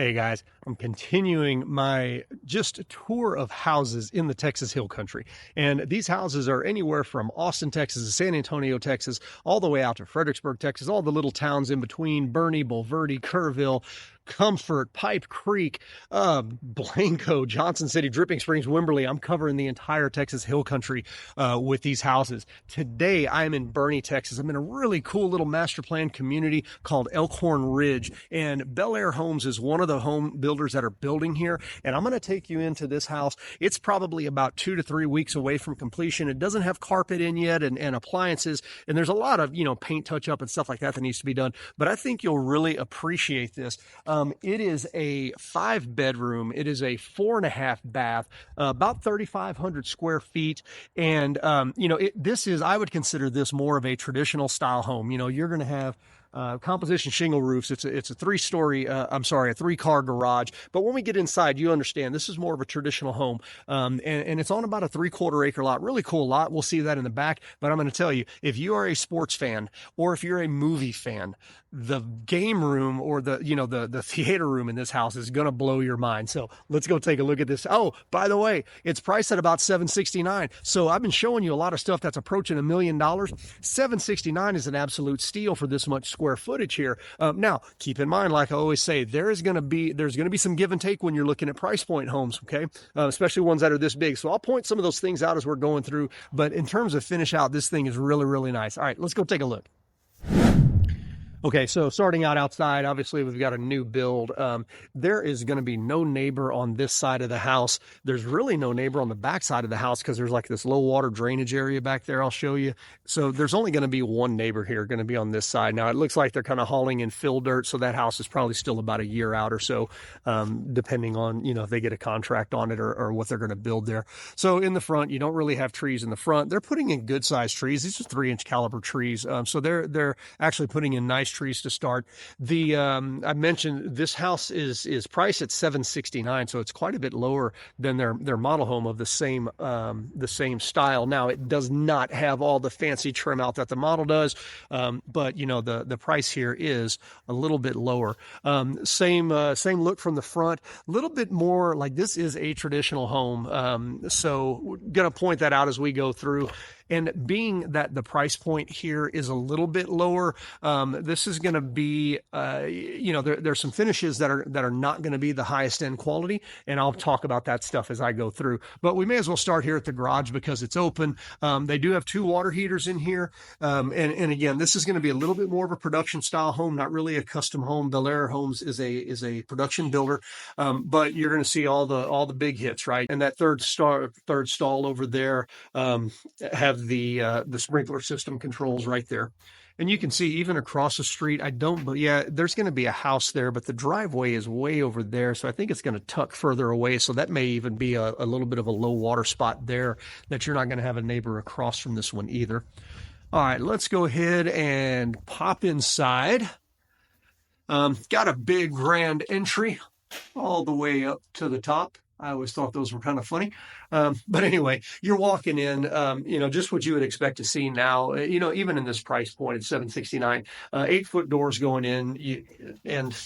Hey guys, I'm continuing my just tour of houses in the Texas Hill Country. And these houses are anywhere from Austin, Texas to San Antonio, Texas, all the way out to Fredericksburg, Texas, all the little towns in between, Boerne, Bulverde, Kerrville, Comfort, Pipe Creek, Blanco, Johnson City, Dripping Springs, Wimberley. I'm covering the entire Texas Hill Country with these houses. Today, I'm in Boerne, Texas. I'm in a really cool little master plan community called Elkhorn Ridge. And Bel Air Homes is one of the home builders that are building here. And I'm going to take you into this house. It's probably about 2 to 3 weeks away from completion. It doesn't have carpet in yet and appliances. And there's a lot of, paint touch up and stuff like that needs to be done. But I think you'll really appreciate this. It is a 5-bedroom. It is a 4.5 bath, about 3,500 square feet. And, I would consider this more of a traditional style home. You're going to have composition shingle roofs. It's a 3-car garage. But when we get inside, you understand this is more of a traditional home. And it's on about a 3/4 acre lot, really cool lot. We'll see that in the back. But I'm going to tell you, if you are a sports fan or if you're a movie fan, the game room or the theater room in this house is going to blow your mind. So let's go take a look at this. Oh, by the way, it's priced at about $769. So I've been showing you a lot of stuff that's approaching $1 million. $769 is an absolute steal for this much square footage here. Now, keep in mind, like I always say, there's going to be some give and take when you're looking at price point homes, okay? Especially ones that are this big. So I'll point some of those things out as we're going through. But in terms of finish out, this thing is really, really nice. All right, let's go take a look. Okay, so starting out outside, obviously we've got a new build. There is going to be no neighbor on this side of the house. There's really no neighbor on the back side of the house because there's like this low water drainage area back there. I'll show you. So there's only going to be one neighbor here going to be on this side. Now it looks like they're kind of hauling in fill dirt, so that house is probably still about a year out or so, depending on, if they get a contract on it or what they're going to build there. So in the front, you don't really have trees in the front. They're putting in good sized trees. These are 3-inch caliber trees. So they're actually putting in nice trees to start. I mentioned this house is priced at $769, so it's quite a bit lower than their model home of the same style. Now it does not have all the fancy trim out that the model does, but the price here is a little bit lower. Same look from the front, a little bit more like this is a traditional home. So we're gonna point that out as we go through. And being that the price point here is a little bit lower, this is going to be, there's some finishes that are not going to be the highest end quality, and I'll talk about that stuff as I go through. But we may as well start here at the garage because it's open. They do have 2 water heaters in here, and again, this is going to be a little bit more of a production style home, not really a custom home. Bel Air Homes is a production builder, but you're going to see all the big hits, right? And that third stall over there have the sprinkler system controls right there. And you can see even across the street, there's going to be a house there, but the driveway is way over there. So I think it's going to tuck further away. So that may even be a little bit of a low water spot there that you're not going to have a neighbor across from this one either. All right, let's go ahead and pop inside. Got a big grand entry all the way up to the top. I always thought those were kind of funny. But anyway, you're walking in, just what you would expect to see now, even in this price point at $769, 8-foot doors going in and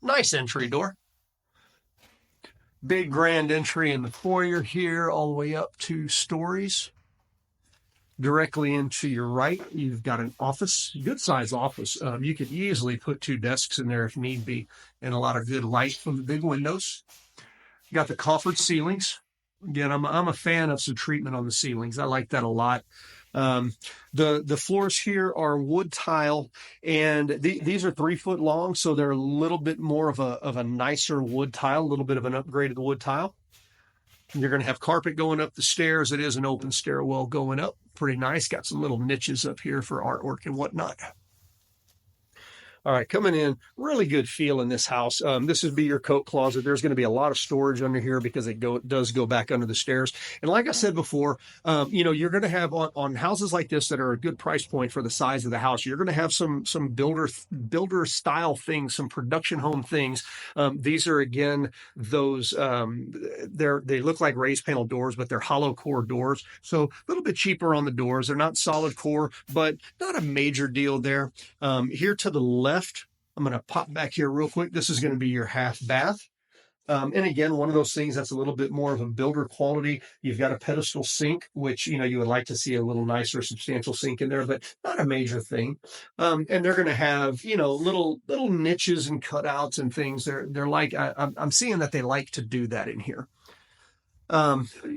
nice entry door. Big grand entry in the foyer here, all the way up 2 stories. Directly into your right, you've got an office, good size office. You could easily put 2 desks in there if need be, and a lot of good light from the big windows. You got the coffered ceilings. Again, I'm a fan of some treatment on the ceilings. I like that a lot. The floors here are wood tile, and these are 3 foot long, so they're a little bit more of a nicer wood tile, a little bit of an upgraded wood tile. You're going to have carpet going up the stairs. It is an open stairwell going up. Pretty nice. Got some little niches up here for artwork and whatnot. All right, coming in, really good feel in this house. This would be your coat closet. There's going to be a lot of storage under here because it does go back under the stairs. And like I said before, you're going to have on houses like this that are a good price point for the size of the house, you're going to have some builder style things, some production home things. These are, again, those, they look like raised panel doors, but they're hollow core doors. So a little bit cheaper on the doors. They're not solid core, but not a major deal there. Here to the left, I'm going to pop back here real quick. This is going to be your half bath. And again, one of those things that's a little bit more of a builder quality. You've got a pedestal sink, which, you would like to see a little nicer, substantial sink in there, but not a major thing. And they're going to have, little niches and cutouts and things. They're like, I'm seeing that they like to do that in here.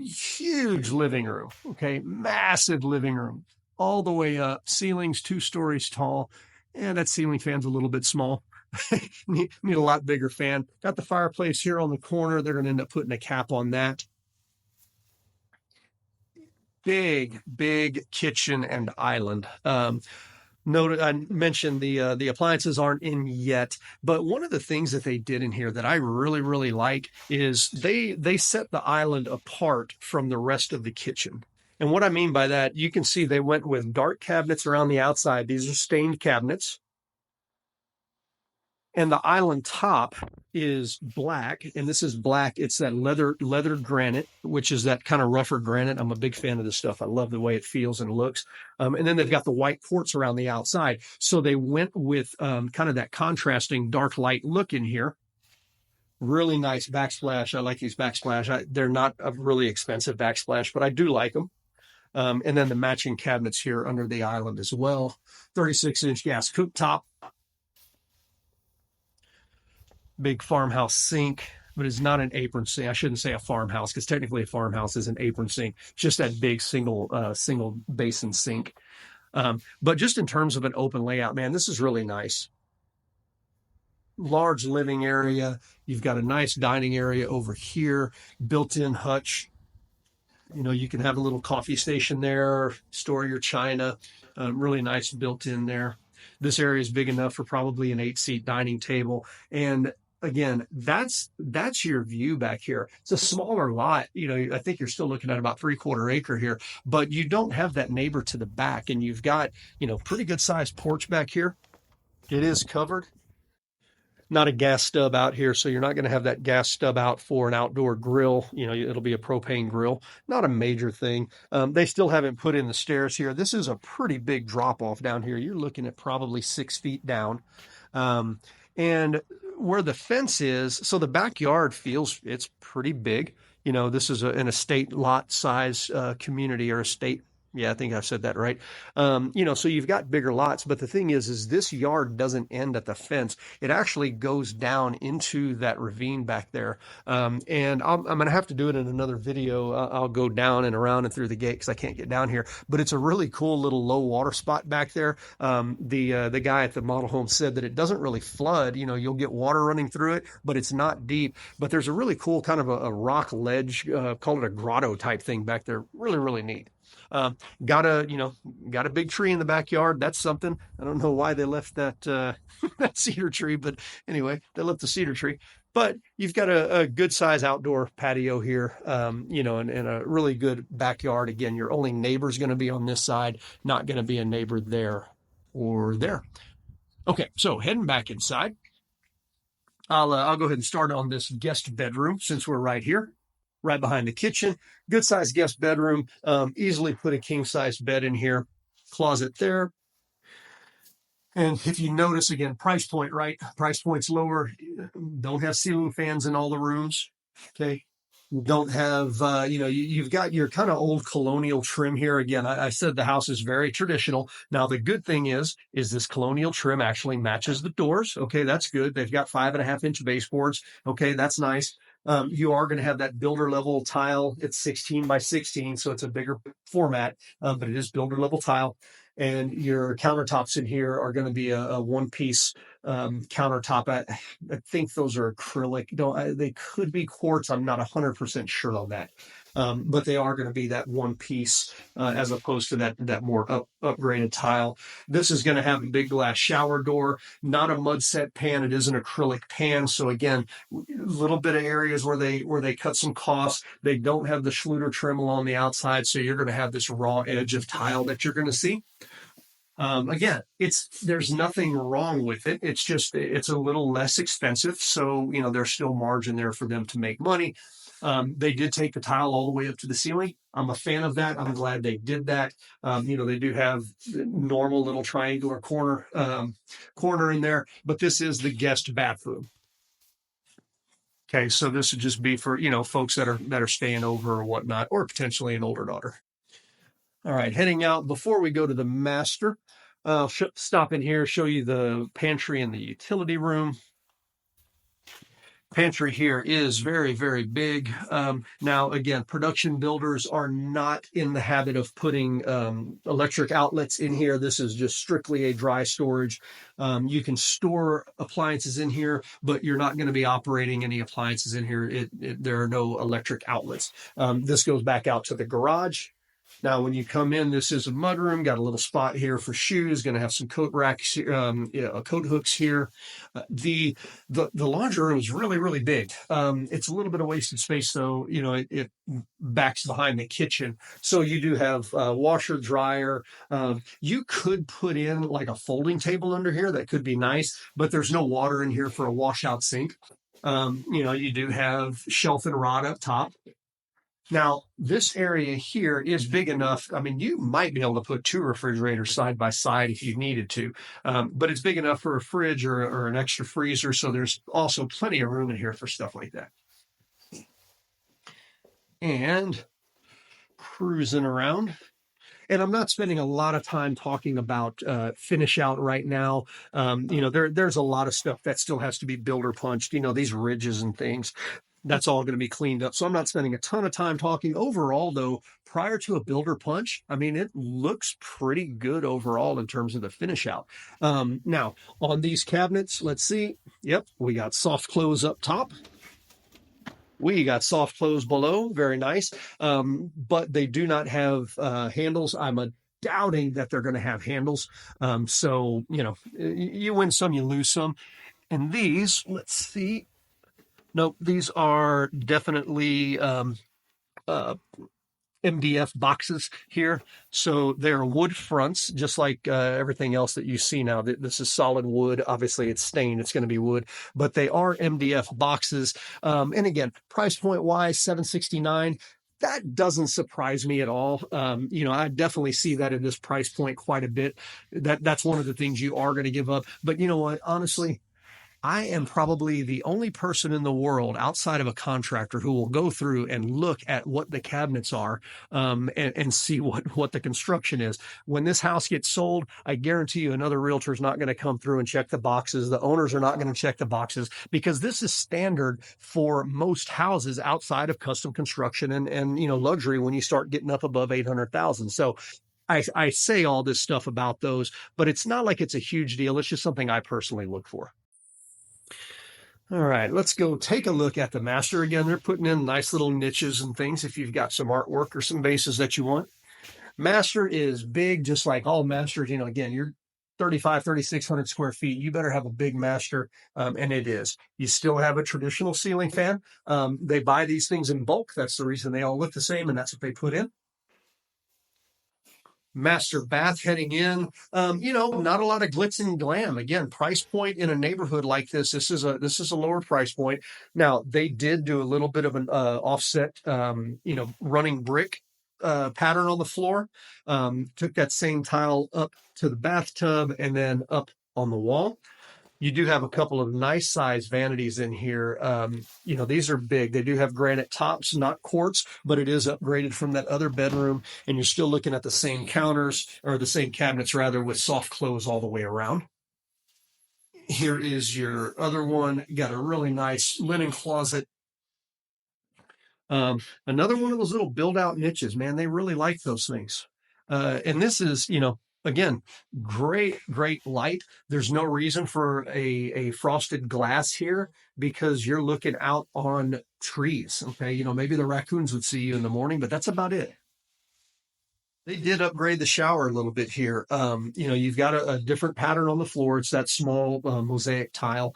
Huge living room. Okay. Massive living room all the way up, ceilings 2 stories tall. And that ceiling fan's a little bit small. need a lot bigger fan. Got the fireplace here on the corner. They're going to end up putting a cap on that. Big kitchen and island. Noted, I mentioned the appliances aren't in yet, but one of the things that they did in here that I really like is they set the island apart from the rest of the kitchen. And what I mean by that, you can see they went with dark cabinets around the outside. These are stained cabinets. And the island top is black, and this is black. It's that leather granite, which is that kind of rougher granite. I'm a big fan of this stuff. I love the way it feels and looks. And then they've got the white quartz around the outside. So they went with kind of that contrasting dark light look in here. Really nice backsplash. I like these backsplash. They're not a really expensive backsplash, but I do like them. And then the matching cabinets here under the island as well. 36-inch gas cooktop. Big farmhouse sink, but it's not an apron sink. I shouldn't say a farmhouse because technically a farmhouse is an apron sink. It's just that big single basin sink. But just in terms of an open layout, man, this is really nice. Large living area. You've got a nice dining area over here, built-in hutch. You can have a little coffee station there, store your china. Really nice built in there. This area is big enough for probably an 8-seat dining table. And again, that's your view back here. It's a smaller lot. I think you're still looking at about 3/4 acre here, but you don't have that neighbor to the back, and you've got, pretty good sized porch back here. It is covered. Not a gas stub out here, so you're not going to have that gas stub out for an outdoor grill. It'll be a propane grill. Not a major thing. They still haven't put in the stairs here. This is a pretty big drop off down here. You're looking at probably 6 feet down. And where the fence is, so the backyard it's pretty big. This is an estate lot size community or estate. Yeah, I think I've said that right. So you've got bigger lots, but the thing is this yard doesn't end at the fence. It actually goes down into that ravine back there. And I'm going to have to do it in another video. I'll go down and around and through the gate because I can't get down here. But it's a really cool little low water spot back there. The guy at the model home said that it doesn't really flood. You'll get water running through it, but it's not deep. But there's a really cool kind of a rock ledge, call it a grotto type thing back there. Really neat. Got a big tree in the backyard. That's something. I don't know why they left that that cedar tree, but anyway, they left the cedar tree. But you've got a good size outdoor patio here, and a really good backyard. Again, your only neighbor is going to be on this side, not going to be a neighbor there or there. Okay, so heading back inside, I'll go ahead and start on this guest bedroom since we're right here. Right behind the kitchen, good sized guest bedroom. Easily put a king size bed in here. Closet there. And if you notice, again, price point, right? Price point's lower. Don't have ceiling fans in all the rooms. Okay. Don't have, you've got your kind of old colonial trim here. Again, I said the house is very traditional. Now, the good thing is this colonial trim actually matches the doors. Okay, that's good. They've got 5.5-inch baseboards. Okay, that's nice. You are going to have that builder level tile. It's 16 by 16, so it's a bigger format, but it is builder level tile. And your countertops in here are going to be a one-piece countertop. I think those are acrylic. They could be quartz. I'm not 100% sure on that. But they are going to be that one piece as opposed to that more upgraded tile. This is going to have a big glass shower door, not a mud set pan. It is an acrylic pan. So again, a little bit of areas where they cut some costs. They don't have the Schluter trim along the outside. So you're going to have this raw edge of tile that you're going to see. Again, there's nothing wrong with it. It's a little less expensive. So, there's still margin there for them to make money. They did take the tile all the way up to the ceiling. I'm a fan of that. I'm glad they did that. They do have the normal little triangular corner in there, but this is the guest bathroom. Okay, so this would just be for folks that are staying over or whatnot, or potentially an older daughter. All right, heading out before we go to the master. I'll stop in here, show you the pantry and the utility room. Pantry here is very, very big. Now, again, production builders are not in the habit of putting electric outlets in here. This is just strictly a dry storage. You can store appliances in here, but you're not going to be operating any appliances in here. There are no electric outlets. This goes back out to the garage. Now, when you come in, this is a mudroom. Got a little spot here for shoes. Going to have some coat racks, coat hooks here. The laundry room is really, really big. It's a little bit of wasted space, though. It backs behind the kitchen, so you do have washer, dryer. You could put in like a folding table under here. That could be nice, but there's no water in here for a washout sink. You do have shelf and rod up top. Now, this area here is big enough. I mean, you might be able to put two refrigerators side by side if you needed to, but it's big enough for a fridge or an extra freezer. So there's also plenty of room in here for stuff like that. And cruising around. And I'm not spending a lot of time talking about finish out right now. There's a lot of stuff that still has to be builder punched, these ridges and things. That's all going to be cleaned up. So I'm not spending a ton of time talking. Overall, though, prior to a builder punch, I mean, it looks pretty good overall in terms of the finish out. Now, on these cabinets, let's see. Yep, we got soft close up top. We got soft close below. Very nice. But they do not have handles. I'm doubting that they're going to have handles. So, you win some, you lose some. And these, let's see. Nope, these are definitely MDF boxes here. So they're wood fronts, just like everything else that you see now. This is solid wood. Obviously, it's stained. It's going to be wood, but they are MDF boxes. And again, price point wise, $769. That doesn't surprise me at all. I definitely see that in this price point quite a bit. That's one of the things you are going to give up. But you know what? Honestly, I am probably the only person in the world outside of a contractor who will go through and look at what the cabinets are and see what the construction is. When this house gets sold, I guarantee you another realtor is not going to come through and check the boxes. The owners are not going to check the boxes because this is standard for most houses outside of custom construction and luxury when you start getting up above 800,000. So I say all this stuff about those, but it's not like it's a huge deal. It's just something I personally look for. All right, let's go take a look at the master again. They're putting in nice little niches and things if you've got some artwork or some vases that you want. Master is big, just like all masters. Again, you're 3,600 square feet. You better have a big master, and it is. You still have a traditional ceiling fan. They buy these things in bulk. That's the reason they all look the same, and that's what they put in. Master bath heading in. Not a lot of glitz and glam. Again, price point in a neighborhood like this. This is a lower price point. Now they did do a little bit of an offset, running brick pattern on the floor. Took that same tile up to the bathtub and then up on the wall. You do have a couple of nice size vanities in here. These are big. They do have granite tops, not quartz, but it is upgraded from that other bedroom. And you're still looking at the same counters, or the same cabinets rather, with soft close all the way around. Here is your other one. Got a really nice linen closet. Another one of those little build out niches, man. They really like those things. And this is, again, great light. There's no reason for a frosted glass here because you're looking out on trees. Okay. Maybe the raccoons would see you in the morning, but that's about it. They did upgrade the shower a little bit here. You've got a different pattern on the floor. It's that small mosaic tile.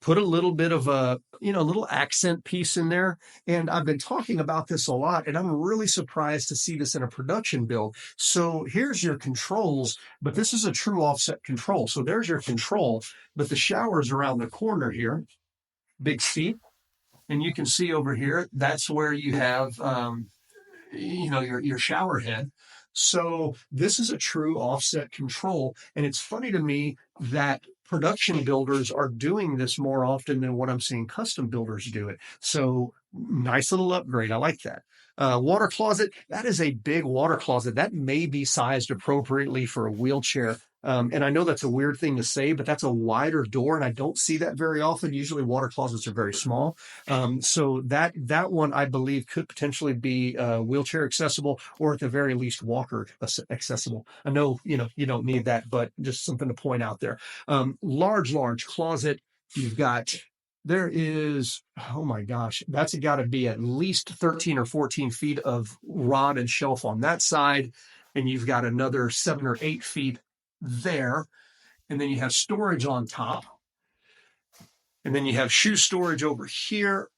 Put a little bit of a little accent piece in there. And I've been talking about this a lot, and I'm really surprised to see this in a production build. So here's your controls, but this is a true offset control. So there's your control, but the shower's around the corner here. Big seat. And you can see over here, that's where you have, your shower head. So this is a true offset control. And it's funny to me that production builders are doing this more often than what I'm seeing custom builders do it. So nice little upgrade. I like that. Water closet, that is a big water closet. That may be sized appropriately for a wheelchair. And I know that's a weird thing to say, but that's a wider door, and I don't see that very often. Usually water closets are very small. So that one, I believe, could potentially be wheelchair accessible, or at the very least walker accessible. I know, you don't need that, but just something to point out there. Large closet. You've got, there is, oh my gosh, that's got to be at least 13 or 14 feet of rod and shelf on that side. And you've got another 7 or 8 feet there. And then you have storage on top. And then you have shoe storage over here.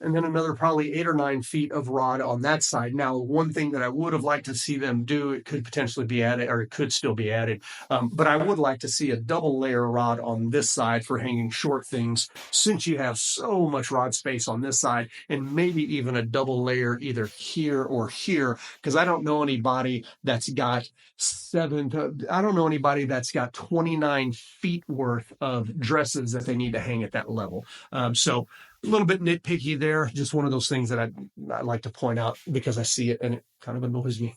And then another probably 8 or 9 feet of rod on that side. Now, one thing that I would have liked to see them do, it could potentially be added, or it could still be added, but I would like to see a double layer rod on this side for hanging short things, since you have so much rod space on this side, and maybe even a double layer either here or here, because I don't know anybody that's got 29 feet worth of dresses that they need to hang at that level. So a little bit nitpicky there. Just one of those things that I like to point out because I see it and it kind of annoys me.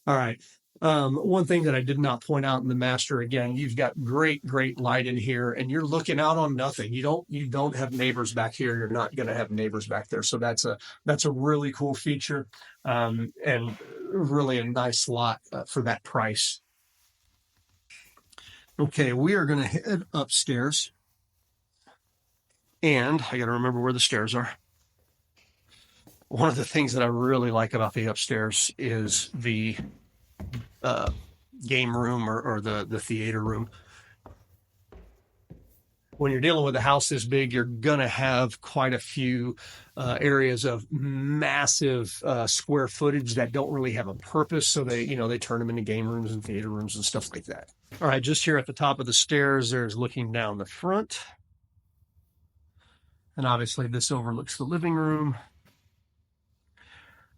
All right. One thing that I did not point out in the master, again, you've got great light in here, and you're looking out on nothing. You don't have neighbors back here. You're not going to have neighbors back there. So that's a really cool feature, and really a nice lot for that price. Okay, we are going to head upstairs. And I got to remember where the stairs are. One of the things that I really like about the upstairs is the game room or the theater room. When you're dealing with a house this big, you're going to have quite a few areas of massive square footage that don't really have a purpose. So they turn them into game rooms and theater rooms and stuff like that. All right, just here at the top of the stairs, there's looking down the front. And obviously this overlooks the living room.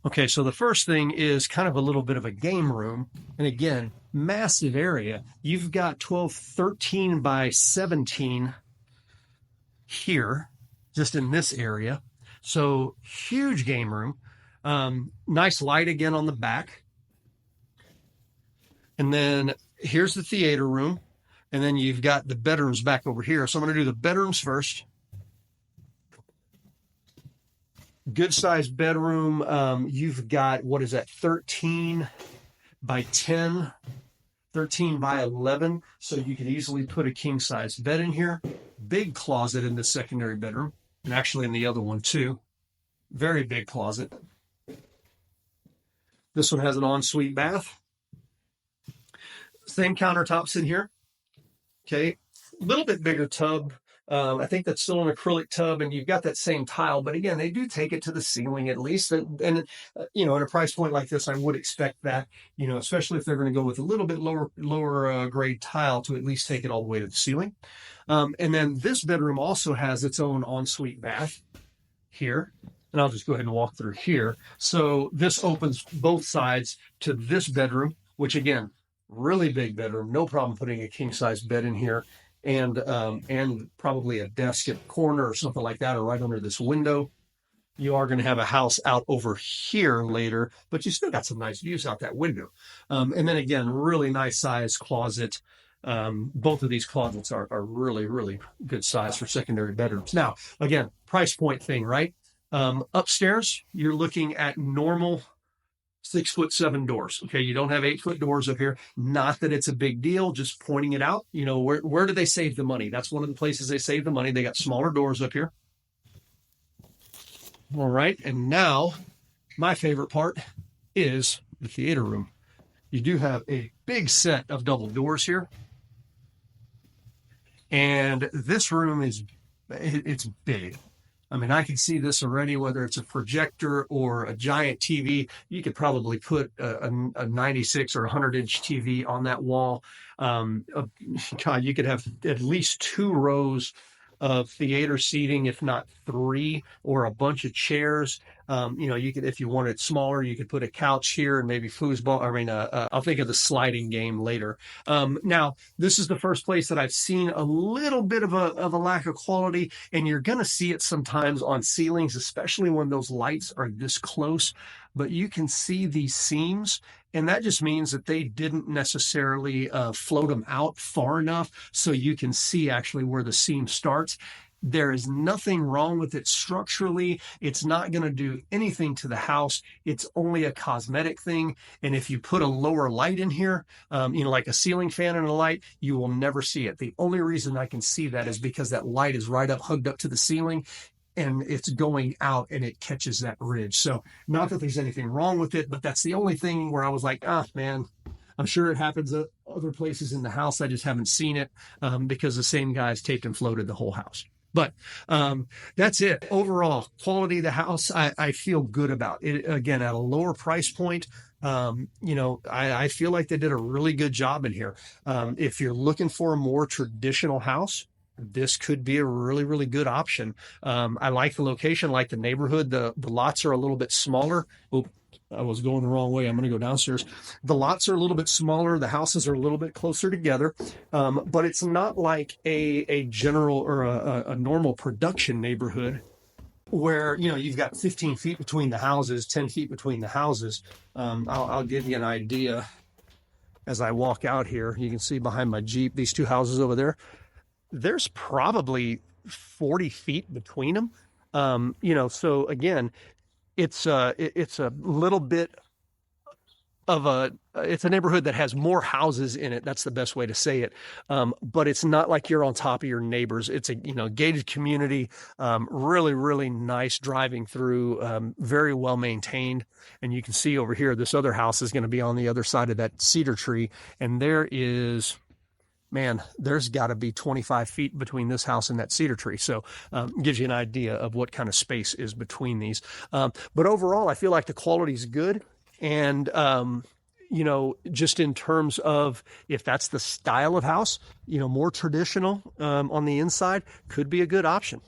Okay, so the first thing is kind of a little bit of a game room. And again, massive area. You've got 13 by 17 here, just in this area. So huge game room. Nice light again on the back. And then here's the theater room. And then you've got the bedrooms back over here. So I'm going to do the bedrooms first. Good sized bedroom. You've got, what is that, 13 by 10, 13 by 11. So you could easily put a king size bed in here. Big closet in the secondary bedroom, and actually in the other one too. Very big closet. This one has an ensuite bath. Same countertops in here. Okay, a little bit bigger tub. I think that's still an acrylic tub, and you've got that same tile, but again, they do take it to the ceiling at least. And at a price point like this, I would expect that, especially if they're going to go with a little bit lower grade tile, to at least take it all the way to the ceiling. And then this bedroom also has its own ensuite bath here. And I'll just go ahead and walk through here. So this opens both sides to this bedroom, which again, really big bedroom. No problem putting a king size bed in here. And probably a desk at the corner or something like that, or right under this window. You are going to have a house out over here later, but you still got some nice views out that window. And then again, really nice size closet. Both of these closets are really good size for secondary bedrooms. Now, again, price point thing, right? Upstairs, you're looking at normal 6'7" doors. Okay, you don't have 8-foot doors up here. Not that it's a big deal, just pointing it out. Where do they save the money? That's one of the places they save the money. They got smaller doors up here. All right, and now my favorite part is the theater room. You do have a big set of double doors here. And this room it's big. I mean, I can see this already, whether it's a projector or a giant TV. You could probably put a 96 or 100-inch TV on that wall. God, you could have at least 2 rows of theater seating, if not three, or a bunch of chairs. You could, if you want it smaller, you could put a couch here and maybe foosball. I'll think of the sliding game later. Now, this is the first place that I've seen a little bit of a lack of quality, and you're going to see it sometimes on ceilings, especially when those lights are this close. But you can see these seams, and that just means that they didn't necessarily float them out far enough so you can see actually where the seam starts. There is nothing wrong with it structurally. It's not going to do anything to the house. It's only a cosmetic thing. And if you put a lower light in here, like a ceiling fan and a light, you will never see it. The only reason I can see that is because that light is right up, hugged up to the ceiling, and it's going out and it catches that ridge. So not that there's anything wrong with it, but that's the only thing where I was like, man, I'm sure it happens at other places in the house. I just haven't seen it because the same guys taped and floated the whole house. But that's it. Overall, quality of the house, I feel good about it. Again, at a lower price point, I feel like they did a really good job in here. If you're looking for a more traditional house, this could be a really, really good option. I like the location, like the neighborhood. The lots are a little bit smaller. Oop, I was going the wrong way. I'm going to go downstairs. The lots are a little bit smaller. The houses are a little bit closer together. But it's not like a general or a normal production neighborhood where, you've got 15 feet between the houses, 10 feet between the houses. I'll give you an idea. As I walk out here, you can see behind my Jeep, these two houses over there, there's probably 40 feet between them. So again, it's a little bit of it's a neighborhood that has more houses in it. That's the best way to say it. But it's not like you're on top of your neighbors. It's a, gated community, really, really nice driving through, very well maintained. And you can see over here, this other house is going to be on the other side of that cedar tree. And there's got to be 25 feet between this house and that cedar tree. So gives you an idea of what kind of space is between these. But overall, I feel like the quality is good. And, just in terms of if that's the style of house, more traditional on the inside could be a good option.